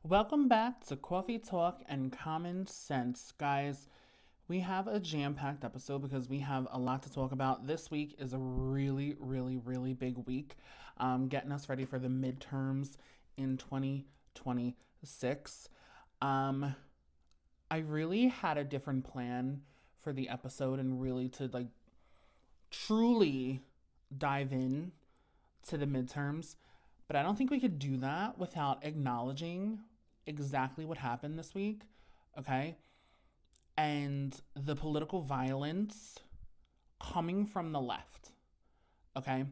Welcome back to Coffee Talk and Common Sense. Guys, we have a jam packed episode because we have a lot to talk about. This week is a really, really, really big week, getting us ready for the midterms in 2026. Um, I really had a different plan for the episode and really to truly dive in to the midterms, but I don't think we could do that without acknowledging exactly what happened this week, okay? And the political violence coming from the left, okay?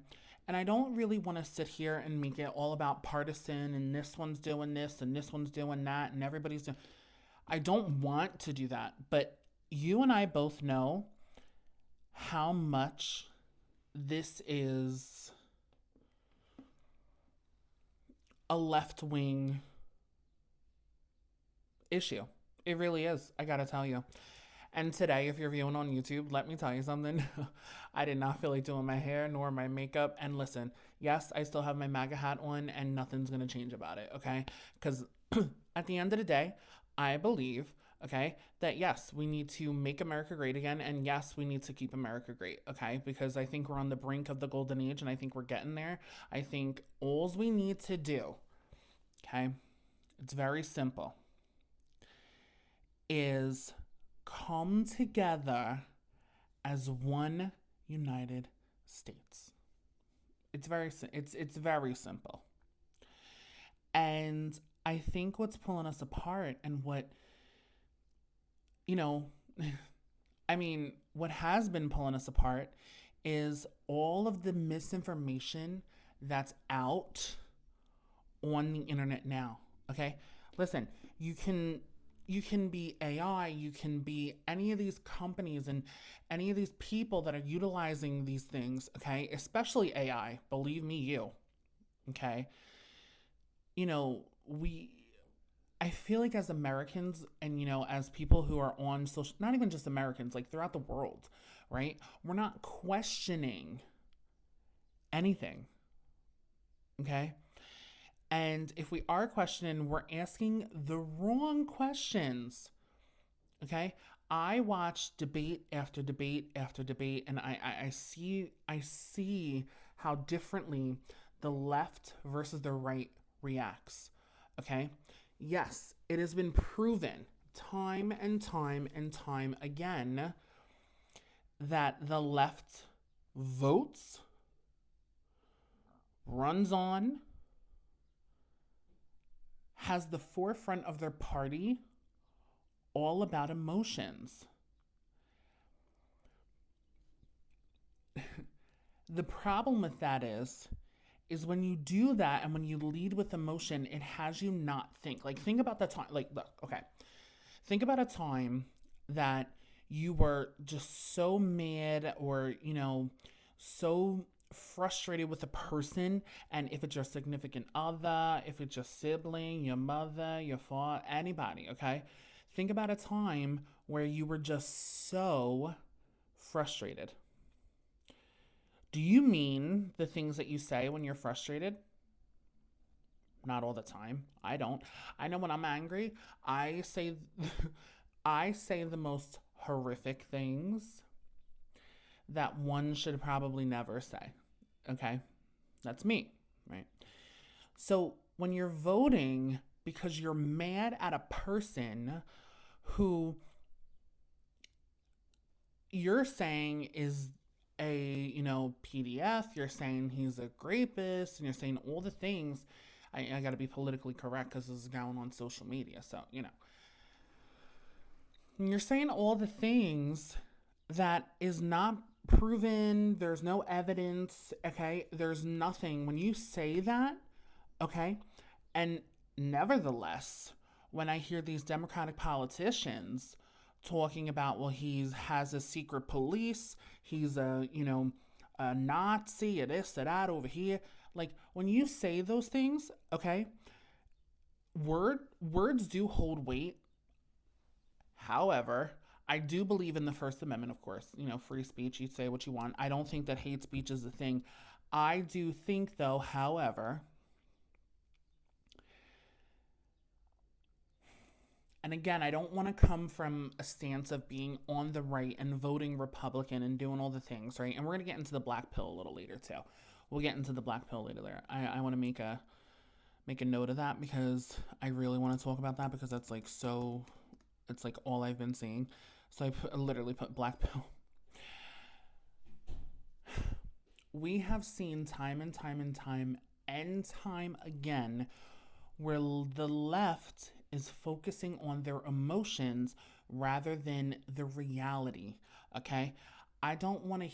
And I don't really want to sit here and make it all about partisan and this one's doing this and this one's doing that and everybody's doing. I don't want to do that, but you and I both know how much this is a left wing issue. It really is. I gotta tell you. And today, if you're viewing on YouTube, let me tell you something. I did not feel like doing my hair nor my makeup. And listen, yes, I still have my MAGA hat on, and nothing's gonna change about it, okay? Because at the end of the day, I believe, okay, that yes, we need to make America great again, and yes, we need to keep America great, okay? Because I think we're on the brink of the golden age, and I think we're getting there. I think all we need to do, okay, it's very simple, is come together as one United States. It's very simple. And I think what's pulling us apart and what you know, I mean, what has been pulling us apart is all of the misinformation that's out on the internet now. Okay? Listen, you can you can be AI, you can be any of these companies and any of these people that are utilizing these things, okay? Especially AI, believe me, okay? You know, we I feel like as Americans and as people who are on social, not even just Americans, like throughout the world, right? We're not questioning anything, okay? And if we are questioning, we're asking the wrong questions. Okay? I watch debate after debate after debate, and I see how differently the left versus the right reacts. Okay? Yes, it has been proven time and time and time again that the left votes, runs on, has the forefront of their party all about emotions. The problem with that is when you do that and when you lead with emotion, it has you not think. Like think about the time. Like look, okay, think about a time that you were just so mad or so frustrated with a person, and if it's your significant other, if it's your sibling, your mother, your father, anybody, okay? Think about a time where you were just so frustrated. Do you mean the things that you say when you're frustrated? Not all the time. I don't. I know when I'm angry, I say I say the most horrific things that one should probably never say. Okay? That's me, right? So, when you're voting because you're mad at a person who you're saying is a PDF, you're saying he's a rapist, and you're saying all the things. I got to be politically correct because this is going on social media, so you're saying all the things that is not proven. There's no evidence. Okay, there's nothing when you say that. Okay, and nevertheless, when I hear these Democratic politicians talking about, well, he has a secret police, he's a Nazi, a this, a that over here. Like when you say those things, okay, words do hold weight. However, I do believe in the First Amendment, of course. Free speech, you say what you want. I don't think that hate speech is a thing. I do think, though, however, And again, I don't want to come from a stance of being on the right and voting Republican and doing all the things, right? And we're going to get into the black pill a little later too. We'll get into the black pill later. I want to make a note of that because I really want to talk about that because that's like so, it's like all I've been seeing. So I literally put black pill. We have seen time and time and time and time again where the left is focusing on their emotions rather than the reality. Okay, I don't want to.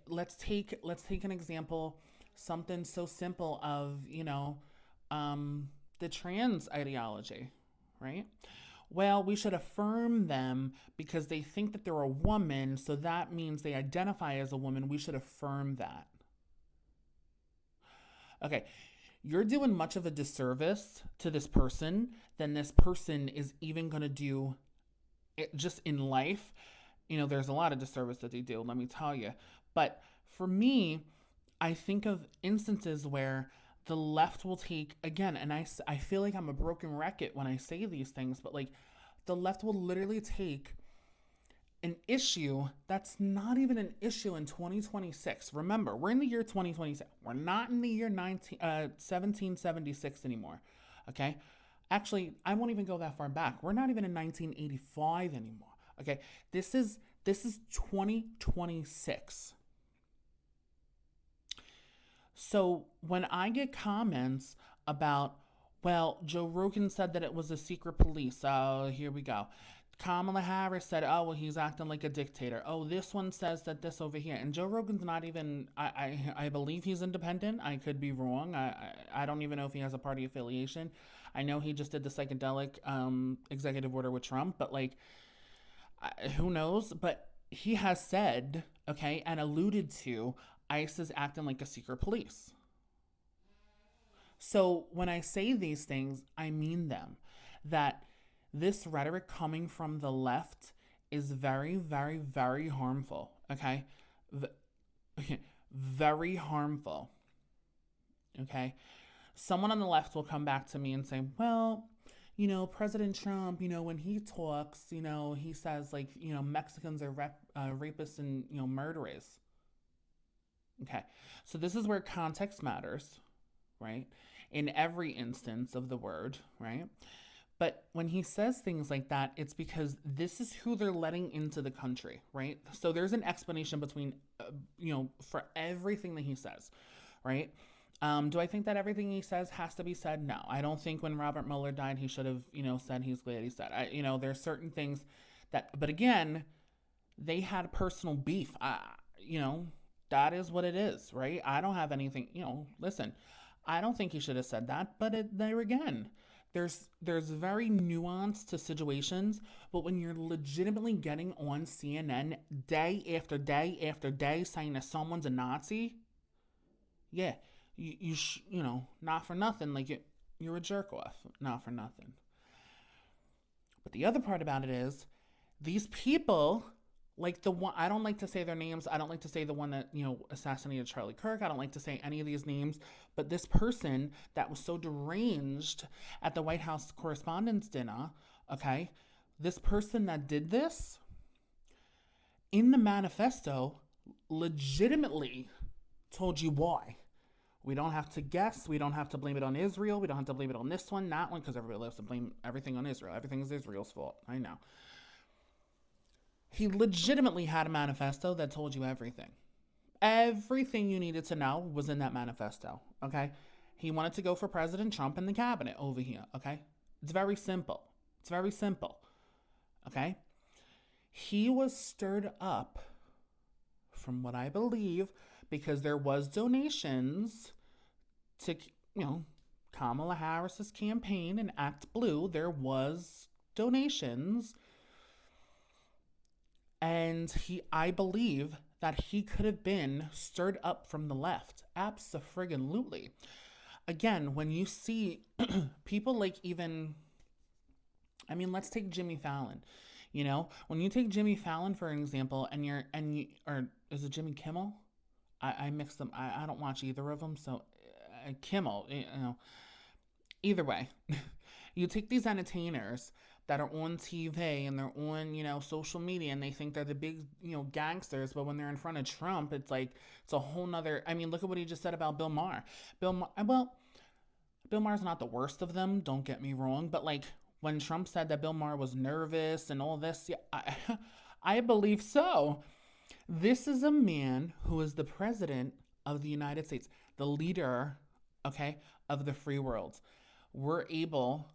Let's take an example, something so simple of the trans ideology, right? Well, we should affirm them because they think that they're a woman, so that means they identify as a woman. We should affirm that. Okay, you're doing much of a disservice to this person than this person is even going to do it just in life. There's a lot of disservice that they do, let me tell you. But for me, I think of instances where the left will take, again, and I feel like I'm a broken record when I say these things, but like the left will literally take an issue that's not even an issue in 2026. Remember, we're in the year 2026. We're not in the year 1776 anymore. Okay? Actually, I won't even go that far back. We're not even in 1985 anymore. Okay? This is 2026. So when I get comments about, well, Joe Rogan said that it was a secret police. Oh, here we go. Kamala Harris said, oh, well, he's acting like a dictator. Oh, this one says that this over here. And Joe Rogan's not even, I believe he's independent. I could be wrong. I don't even know if he has a party affiliation. I know he just did the psychedelic executive order with Trump, but like, who knows? But he has said, okay, and alluded to ICE is acting like a secret police. So when I say these things, I mean them. That this rhetoric coming from the left is very, very, very harmful. Okay? Very harmful. Okay? Someone on the left will come back to me and say, well, President Trump, when he talks, he says like, Mexicans are rapists and, murderers. Okay. So this is where context matters, right? In every instance of the word, right? But when he says things like that, it's because this is who they're letting into the country, right? So there's an explanation between, for everything that he says, right? Do I think that everything he says has to be said? No. I don't think when Robert Mueller died, he should have, said he's glad he said. There's certain things that, but again, they had personal beef. That is what it is, right? I don't have anything, listen, I don't think he should have said that, but there again, there's very nuance to situations, but when you're legitimately getting on CNN day after day after day saying that someone's a Nazi, yeah, not for nothing, like you're a jerk off, not for nothing. But the other part about it is, these people, like the one, I don't like to say their names. I don't like to say the one that, assassinated Charlie Kirk. I don't like to say any of these names. But this person that was so deranged at the White House Correspondents' Dinner, okay, this person that did this, in the manifesto, legitimately told you why. We don't have to guess. We don't have to blame it on Israel. We don't have to blame it on this one, that one, because everybody loves to blame everything on Israel. Everything is Israel's fault. I know. He legitimately had a manifesto that told you everything. Everything you needed to know was in that manifesto, okay? He wanted to go for President Trump in the cabinet over here, okay? It's very simple. It's very simple, okay? He was stirred up, from what I believe, because there was donations to, Kamala Harris's campaign and Act Blue. There was donations. And I believe that he could have been stirred up from the left. Abso-friggin-lutely. Again, when you see people like let's take Jimmy Fallon. When you take Jimmy Fallon, for example, or is it Jimmy Kimmel? I mix them. I don't watch either of them. So Kimmel, either way, you take these entertainers, that are on TV and they're on, social media, and they think they're the big, gangsters, but when they're in front of Trump, it's like, it's a whole nother, I mean, look at what he just said about Bill Maher. Well, Bill Maher's not the worst of them, don't get me wrong, but like, when Trump said that Bill Maher was nervous and all this, yeah, I believe so. This is a man who is the president of the United States, the leader, okay, of the free world. We're able,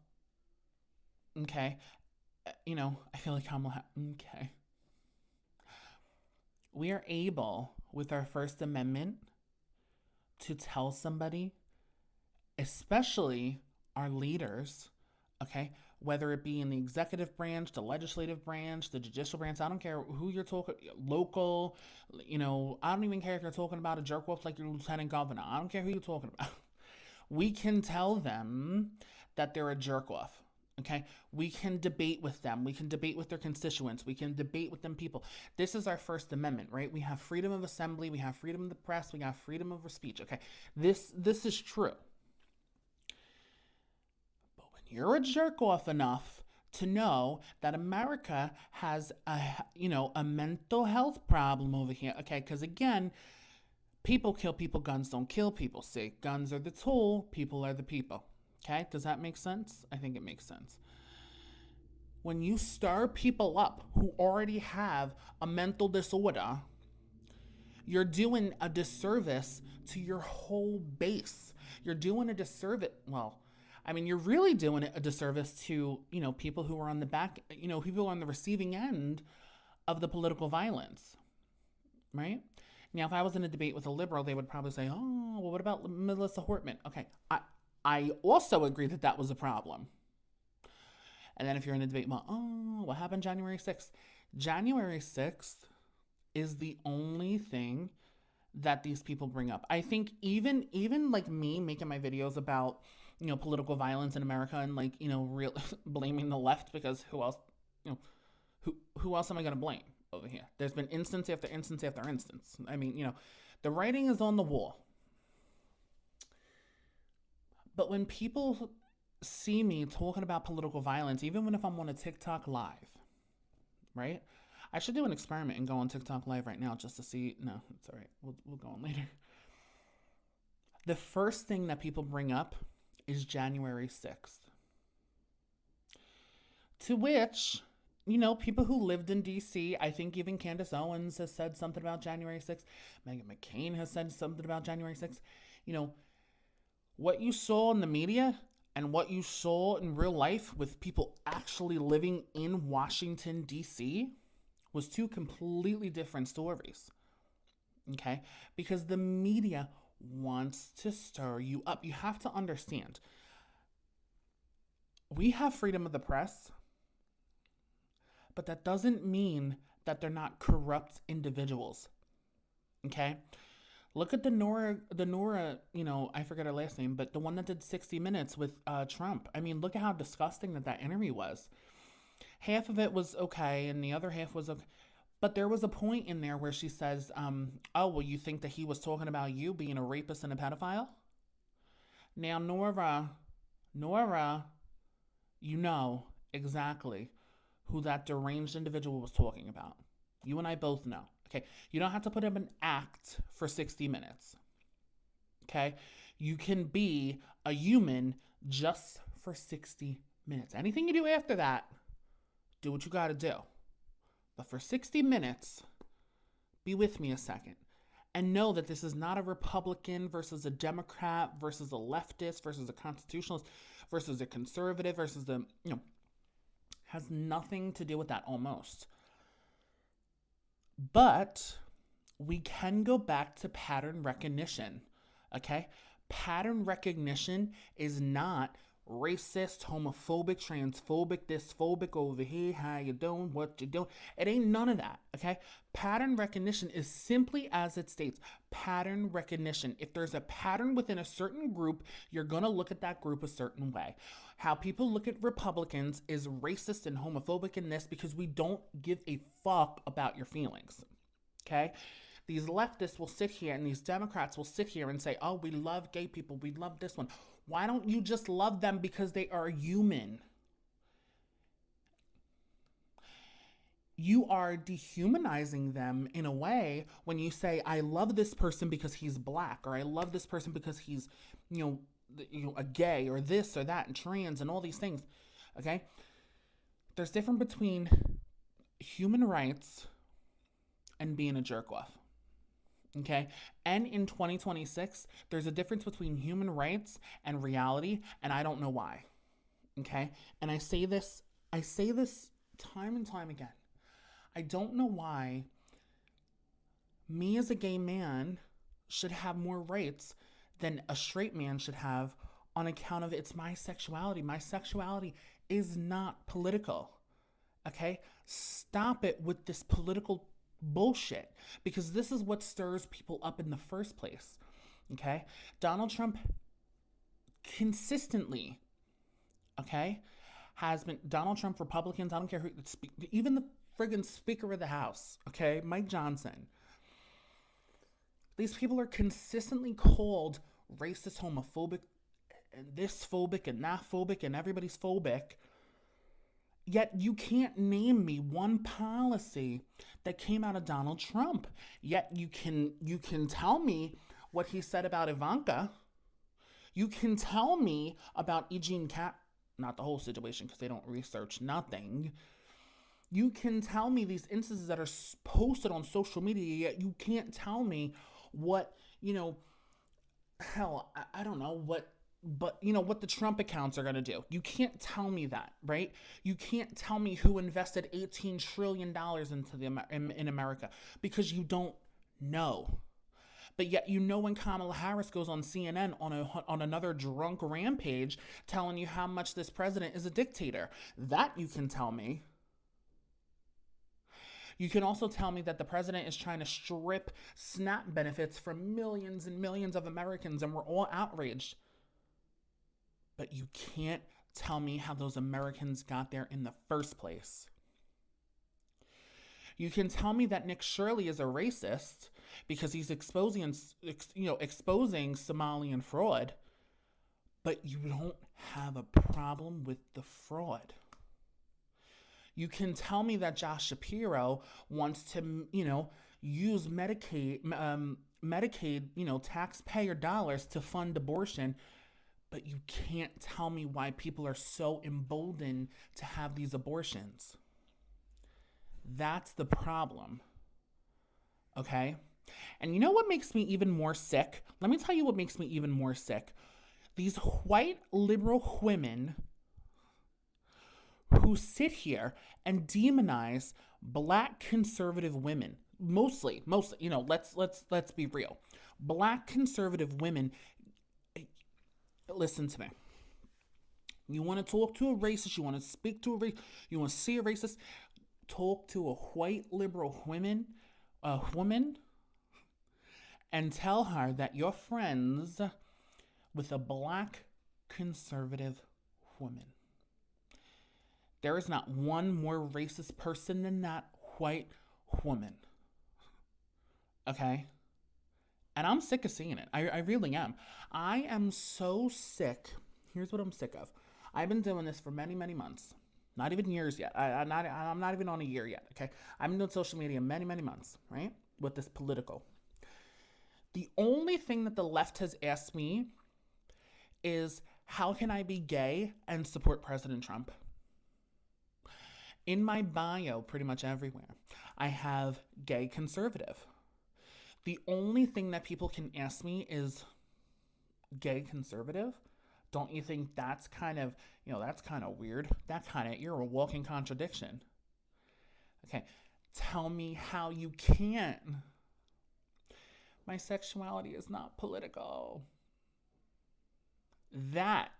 okay, I feel like okay. We are able, with our First Amendment, to tell somebody, especially our leaders, okay, whether it be in the executive branch, the legislative branch, the judicial branch, I don't care who you're talking, local, I don't even care if you're talking about a jerk off like your lieutenant governor. I don't care who you're talking about. We can tell them that they're a jerk off. Okay, we can debate with them. We can debate with their constituents. We can debate with them people. This is our First Amendment, right? We have freedom of assembly. We have freedom of the press. We have freedom of speech. Okay, this is true. But when you're a jerk off enough to know that America has a mental health problem over here, okay? Because again, people kill people, guns don't kill people. See, guns are the tool, people are the people. Okay, does that make sense? I think it makes sense. When you stir people up who already have a mental disorder, you're doing a disservice to your whole base. You're doing a disservice, you're really doing a disservice to, people who are on the back, people on the receiving end of the political violence, right? Now, if I was in a debate with a liberal, they would probably say, oh, well, what about Melissa Hortman? Okay, I also agree that was a problem. And then if you're in a debate about, what happened January 6th? January 6th is the only thing that these people bring up. I think even like me making my videos about, political violence in America and like, blaming the left, because who else, who else am I going to blame over here? There's been instance after instance after instance. I mean, the writing is on the wall. But when people see me talking about political violence, even if I'm on a TikTok live, right? I should do an experiment and go on TikTok live right now just to see. No, it's all right. We'll go on later. The first thing that people bring up is January 6th. To which, people who lived in D.C., I think even Candace Owens has said something about January 6th. Meghan McCain has said something about January 6th. What you saw in the media and what you saw in real life with people actually living in Washington, D.C. was two completely different stories, okay? Because the media wants to stir you up. You have to understand, we have freedom of the press, but that doesn't mean that they're not corrupt individuals, okay? Look at the Nora, I forget her last name, but the one that did 60 Minutes with Trump. I mean, look at how disgusting that interview was. Half of it was okay, and the other half was okay. But there was a point in there where she says, oh, well, you think that he was talking about you being a rapist and a pedophile? Now, Nora, you know exactly who that deranged individual was talking about. You and I both know. Okay, you don't have to put up an act for 60 minutes. Okay, you can be a human just for 60 minutes. Anything you do after that, do what you got to do. But for 60 minutes, be with me a second and know that this is not a Republican versus a Democrat versus a leftist versus a constitutionalist versus a conservative versus the, has nothing to do with that almost. But we can go back to pattern recognition, okay? Pattern recognition is not racist, homophobic, transphobic, dysphobic over here, how you doing, what you doing. It ain't none of that, okay? Pattern recognition is simply as it states, pattern recognition. If there's a pattern within a certain group, you're going to look at that group a certain way. How people look at Republicans is racist and homophobic in this because we don't give a fuck about your feelings, okay? These leftists will sit here and these Democrats will sit here and say, oh, we love gay people, we love this one. Why don't you just love them because they are human? you are dehumanizing them in a way when you say, I love this person because he's black, or I love this person because he's, you know, a gay, or this or that, and trans, and all these things. Okay? There's difference between human rights and being a jerk off. Okay? And in 2026, there's a difference between human rights and reality, and I don't know why. Okay? And I say this time and time again. I don't know why me as a gay man should have more rights than a straight man should have on account of it's my sexuality. My sexuality is not political. Okay? Stop it with this political bullshit, because this is what stirs people up in the first place. Okay? Donald Trump consistently, okay, has been Donald Trump, Republicans, I don't care who, even the friggin' Speaker of the House, okay, Mike Johnson. These people are consistently called racist, homophobic, and this phobic, and that phobic, and everybody's phobic. Yet you can't name me one policy that came out of Donald Trump. Yet you can tell me what he said about Ivanka. You can tell me about Eugene Cap, not the whole situation because they don't research nothing. You can tell me these instances that are posted on social media, yet you can't tell me what, hell, I don't know what, but what the Trump accounts are going to do. You can't tell me that, right? You can't tell me who invested $18 trillion into in America, because you don't know. But yet when Kamala Harris goes on CNN on another drunk rampage telling you how much this president is a dictator. That you can tell me. You can also tell me that the president is trying to strip SNAP benefits from millions and millions of Americans, and we're all outraged. But you can't tell me how those Americans got there in the first place. You can tell me that Nick Shirley is a racist because he's exposing Somalian fraud, but you don't have a problem with the fraud. You can tell me that Josh Shapiro wants to, use Medicaid, taxpayer dollars to fund abortion, but you can't tell me why people are so emboldened to have these abortions. That's the problem. Okay? And you know what makes me even more sick? Let me tell you what makes me even more sick. These white liberal women who sit here and demonize black conservative women. Mostly, let's be real. Black conservative women, listen to me. You want to talk to a racist, you want to speak to a racist, you want to see a racist, talk to a white liberal woman, and tell her that you're friends with a black conservative woman. There is not one more racist person than that white woman. Okay? And I'm sick of seeing it. I really am. I am so sick. Here's what I'm sick of. I've been doing this for many, many months. Not even years yet. I'm not even on a year yet. Okay? I've been doing social media many, many months, right? With this political. The only thing that the left has asked me is, how can I be gay and support President Trump? In my bio, pretty much everywhere, I have gay conservative. The only thing that people can ask me is gay conservative. Don't you think that's kind of, that's kind of weird? You're a walking contradiction. Okay, tell me how you can't. My sexuality is not political. That,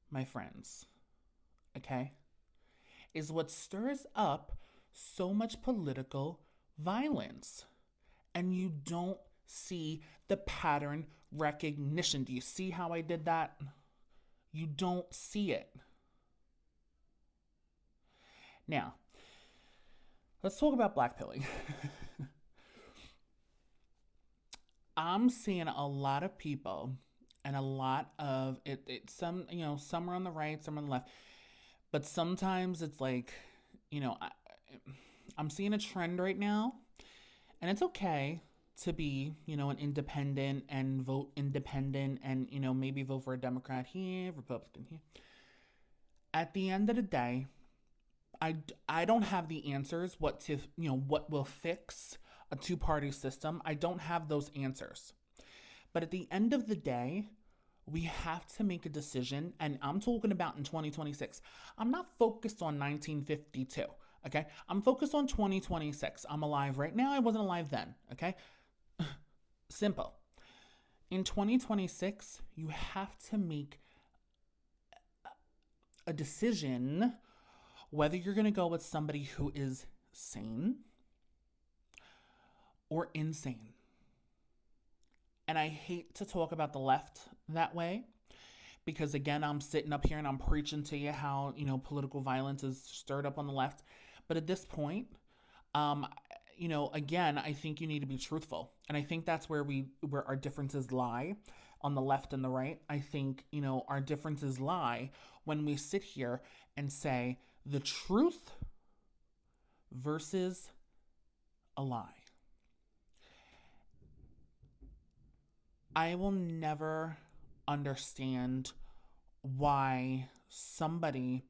my friends, okay, is what stirs up so much political violence. And you don't see the pattern recognition. Do you see how I did that? You don't see it. Now, let's talk about blackpilling. I'm seeing a lot of people and a lot of it some are on the right, some are on the left. But sometimes it's like, I'm seeing a trend right now, and it's okay to be, an independent and vote independent and, maybe vote for a Democrat here, Republican here. At the end of the day, I don't have the answers what will fix a two-party system. I don't have those answers. But at the end of the day, we have to make a decision, and I'm talking about in 2026. I'm not focused on 1952, okay? I'm focused on 2026. I'm alive right now. I wasn't alive then, okay? Simple. In 2026, you have to make a decision whether you're going to go with somebody who is sane or insane. And I hate to talk about the left that way because, again, I'm sitting up here and I'm preaching to you how, political violence is stirred up on the left. But at this point, again, I think you need to be truthful. And I think that's where our differences lie on the left and the right. I think, our differences lie when we sit here and say the truth versus a lie. I will never understand why somebody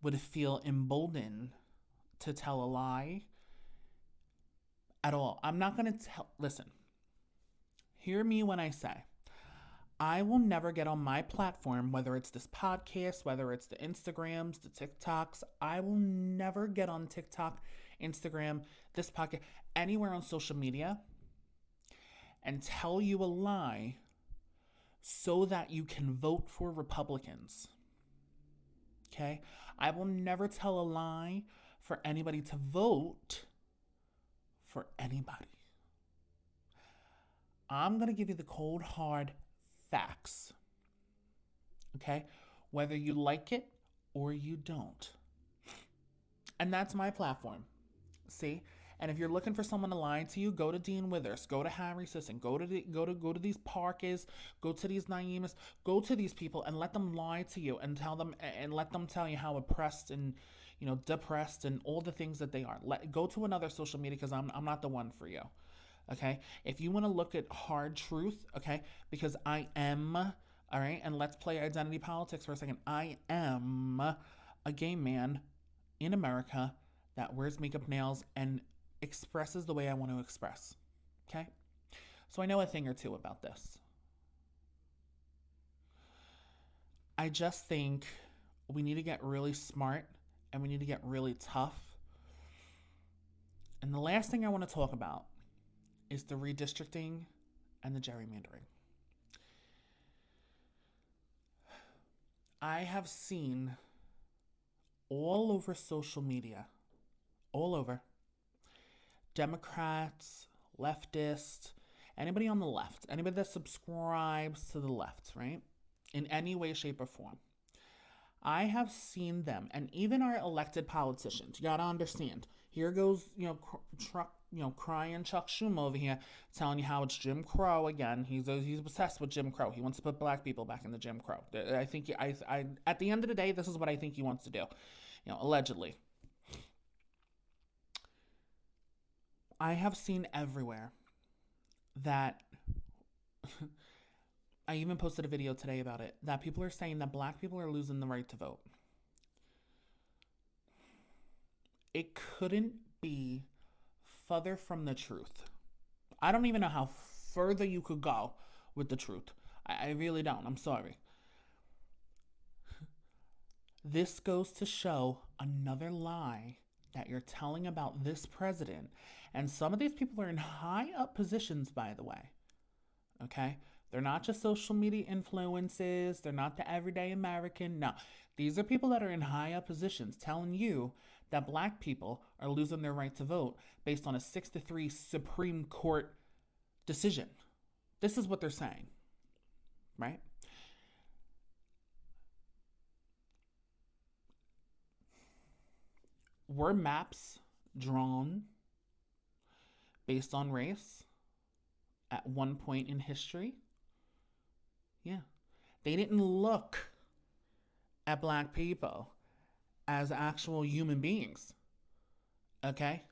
would feel emboldened to tell a lie at all. I'm not going to listen, hear me when I say, I will never get on my platform, whether it's this podcast, whether it's the Instagrams, the TikToks. I will never get on TikTok, Instagram, this podcast, anywhere on social media and tell you a lie so that you can vote for Republicans. Okay? I will never tell a lie for anybody to vote for anybody. I'm going to give you the cold, hard facts. Okay? Whether you like it or you don't. And that's my platform. See? And if you're looking for someone to lie to you, go to Dean Withers, go to Harry Sisson, go to these Parkes, go to these Naimas, go to these people and let them lie to you and let them tell you how oppressed and depressed and all the things that they are. Go to another social media because I'm not the one for you. Okay? If you want to look at hard truth, okay, because I am, all right, and let's play identity politics for a second. I am a gay man in America that wears makeup, nails, and expresses the way I want to express. Okay? So I know a thing or two about this. I just think we need to get really smart and we need to get really tough. And the last thing I want to talk about is the redistricting and the gerrymandering. I have seen all over social media, all over, Democrats, leftists, anybody on the left, anybody that subscribes to the left, right? In any way, shape, or form. I have seen them, and even our elected politicians. You gotta understand. Here goes, crying Chuck Schumer over here, telling you how it's Jim Crow again. He's obsessed with Jim Crow. He wants to put black people back in the Jim Crow. I think at the end of the day, this is what I think he wants to do. Allegedly. I have seen everywhere that I even posted a video today about it, that people are saying that black people are losing the right to vote. It couldn't be further from the truth. I don't even know how further you could go with the truth. I really don't. I'm sorry. This goes to show another lie that you're telling about this president. And some of these people are in high up positions, by the way. Okay? They're not just social media influences. They're not the everyday American. No. These are people that are in high up positions telling you that black people are losing their right to vote based on a 6-3 Supreme Court decision. This is what they're saying. Right? Were maps drawn based on race at one point in history? Yeah. They didn't look at black people as actual human beings. Okay?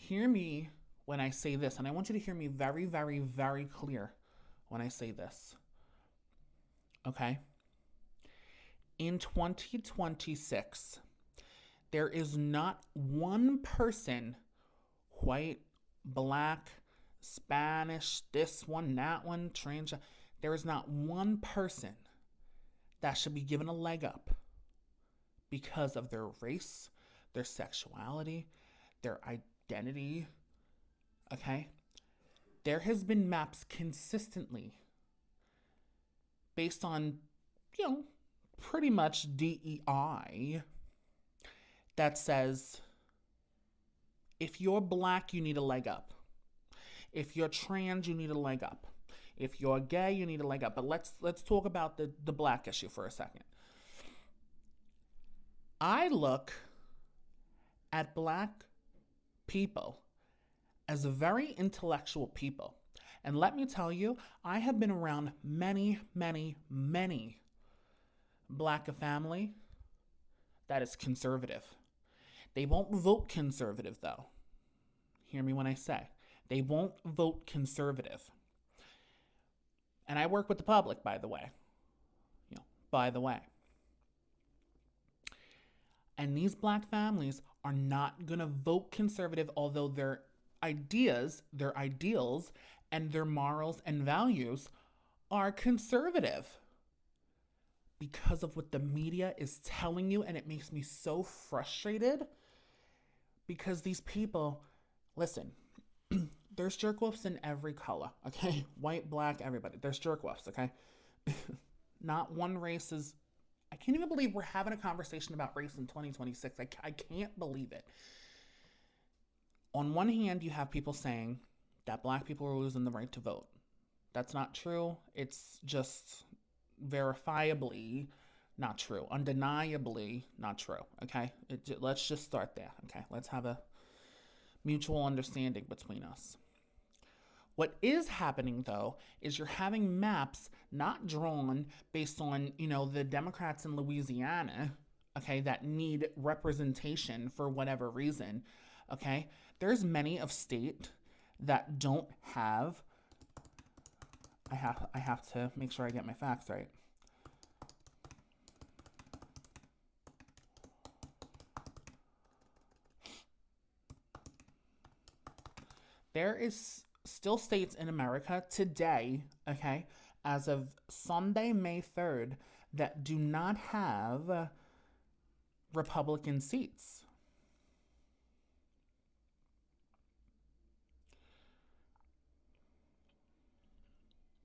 Hear me when I say this, and I want you to hear me very, very, very clear when I say this. Okay? In 2026, there is not one person, white, black, Spanish, this one, that one, trans, there is not one person that should be given a leg up because of their race, their sexuality, their identity. Okay? There has been maps consistently based on, pretty much DEI that says if you're black, you need a leg up. If you're trans, you need a leg up. If you're gay, you need a leg up. But let's talk about the black issue for a second. I look at black people as very intellectual people. And let me tell you, I have been around many, many, many black family that is conservative. They won't vote conservative, though. Hear me when I say. They won't vote conservative. And I work with the public, by the way. By the way. And these black families are not going to vote conservative, although their ideas, their ideals, and their morals and values are conservative. Because of what the media is telling you, and it makes me so frustrated. Because these people, listen, there's jerk-woofs in every color, okay? White, black, everybody. There's jerk-woofs, okay? Not one race is... I can't even believe we're having a conversation about race in 2026. I can't believe it. On one hand, you have people saying that black people are losing the right to vote. That's not true. It's just verifiably not true. Undeniably not true, okay? Let's just start there, okay? Let's have a mutual understanding between us. What is happening, though, is you're having maps not drawn based on, the Democrats in Louisiana, okay, that need representation for whatever reason, okay? There's many of state that don't have... I have to make sure I get my facts right. There is still states in America today, okay, as of Sunday, May 3rd, that do not have Republican seats.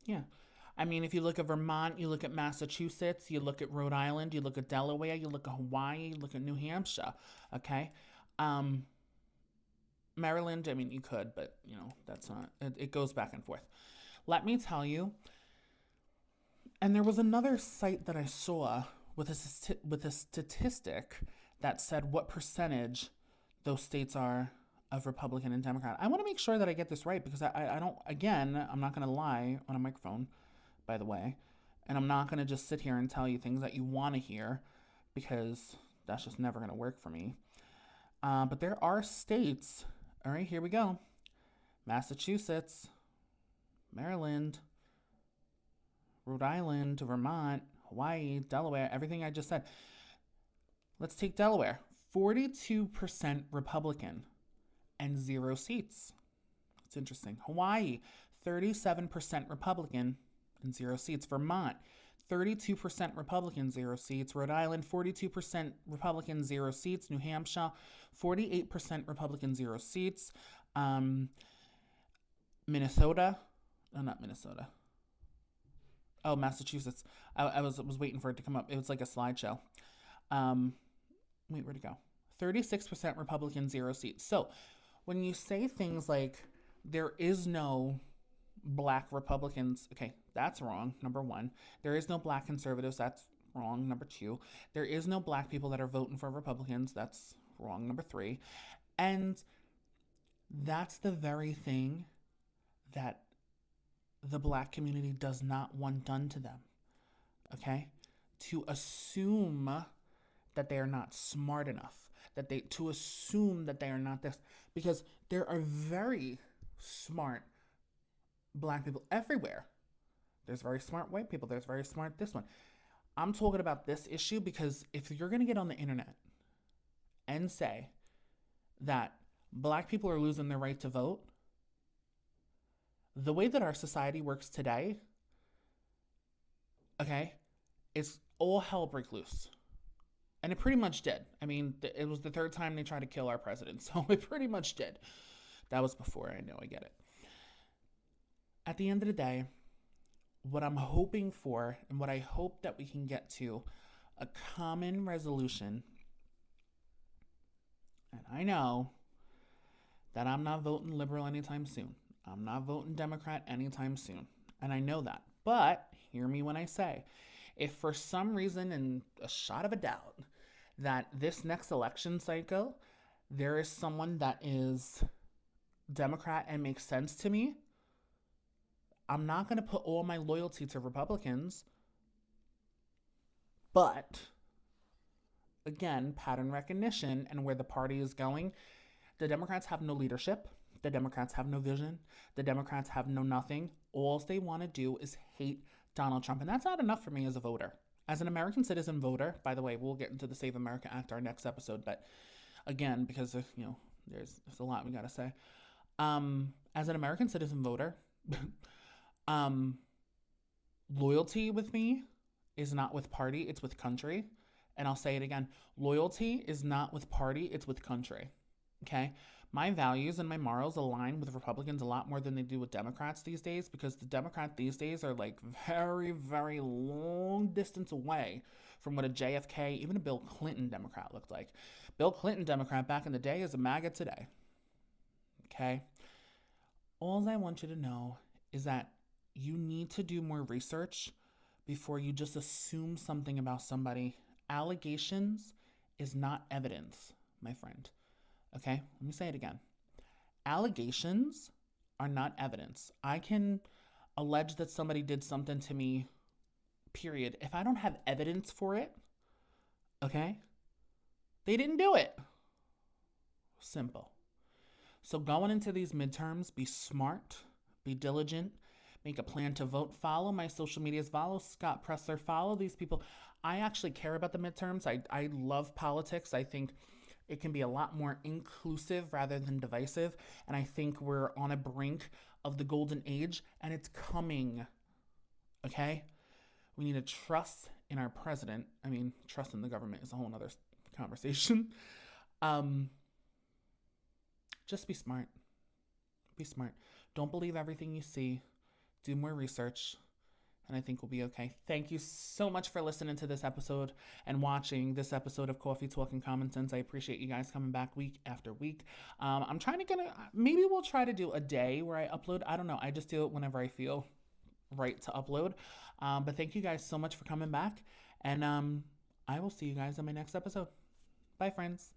Yeah. I mean, if you look at Vermont, you look at Massachusetts, you look at Rhode Island, you look at Delaware, you look at Hawaii, you look at New Hampshire, okay? Maryland, I mean, you could, but, that's not, it goes back and forth. Let me tell you, and there was another site that I saw with a statistic that said what percentage those states are of Republican and Democrat. I want to make sure that I get this right because I don't, again, I'm not going to lie on a microphone, by the way, and I'm not going to just sit here and tell you things that you want to hear because that's just never going to work for me. But there are states, all right, here we go. Massachusetts, Maryland, Rhode Island, Vermont, Hawaii, Delaware, everything I just said. Let's take Delaware. 42% Republican and 0 seats. It's interesting. Hawaii, 37% Republican and 0 seats. Vermont, 32% Republican, 0 seats. Rhode Island, 42% Republican, 0 seats. New Hampshire, 48% Republican, 0 seats. Minnesota, oh, not Minnesota. Oh, Massachusetts. I was waiting for it to come up. It was like a slideshow. Wait, where'd it go? 36% Republican, 0 seats. So when you say things like there is no black Republicans, okay, that's wrong, number one. There is no black conservatives, that's wrong, number two. There is no black people that are voting for Republicans, that's wrong, number three. And that's the very thing that the black community does not want done to them, okay? To assume that they are not smart enough, that they to assume that they are not this, because there are very smart black people everywhere. There's very smart white people. There's very smart this one. I'm talking about this issue because if you're going to get on the internet and say that black people are losing their right to vote, the way that our society works today, okay, it's all hell break loose. And it pretty much did. I mean, it was the third time they tried to kill our president, so it pretty much did. That was before, I know, I get it. At the end of the day, what I'm hoping for, and what I hope that we can get to, a common resolution, and I know that I'm not voting liberal anytime soon. I'm not voting Democrat anytime soon. And I know that. But hear me when I say, if for some reason, in a shot of a doubt, that this next election cycle, there is someone that is Democrat and makes sense to me, I'm not going to put all my loyalty to Republicans. But, again, pattern recognition and where the party is going, the Democrats have no leadership. The Democrats have no vision. The Democrats have no nothing. All they want to do is hate Donald Trump. And that's not enough for me as a voter. As an American citizen voter, by the way, we'll get into the Save America Act our next episode. But again, because, there's a lot we got to say. As an American citizen voter, loyalty with me is not with party, it's with country. And I'll say it again. Loyalty is not with party, it's with country. Okay? My values and my morals align with Republicans a lot more than they do with Democrats these days, because the Democrats these days are like very, very long distance away from what a JFK, even a Bill Clinton Democrat looked like. Bill Clinton Democrat back in the day is a MAGA today. Okay? All I want you to know is that you need to do more research before you just assume something about somebody. Allegations is not evidence, my friend. Okay, let me say it again. Allegations are not evidence. I can allege that somebody did something to me, period. If I don't have evidence for it, okay, they didn't do it. Simple. So going into these midterms, be smart, be diligent, make a plan to vote, follow my social medias, follow Scott Presler, follow these people. I actually care about the midterms. I love politics. I think it can be a lot more inclusive rather than divisive. And I think we're on a brink of the golden age, and it's coming. Okay? We need to trust in our president. I mean, trust in the government is a whole other conversation. Just be smart. Be smart. Don't believe everything you see. Do more research. And I think we'll be okay. Thank you so much for listening to this episode and watching this episode of Coffee Talk and Common Sense. I appreciate you guys coming back week after week. I'm trying to maybe we'll try to do a day where I upload. I don't know. I just do it whenever I feel right to upload. But thank you guys so much for coming back. And I will see you guys in my next episode. Bye, friends.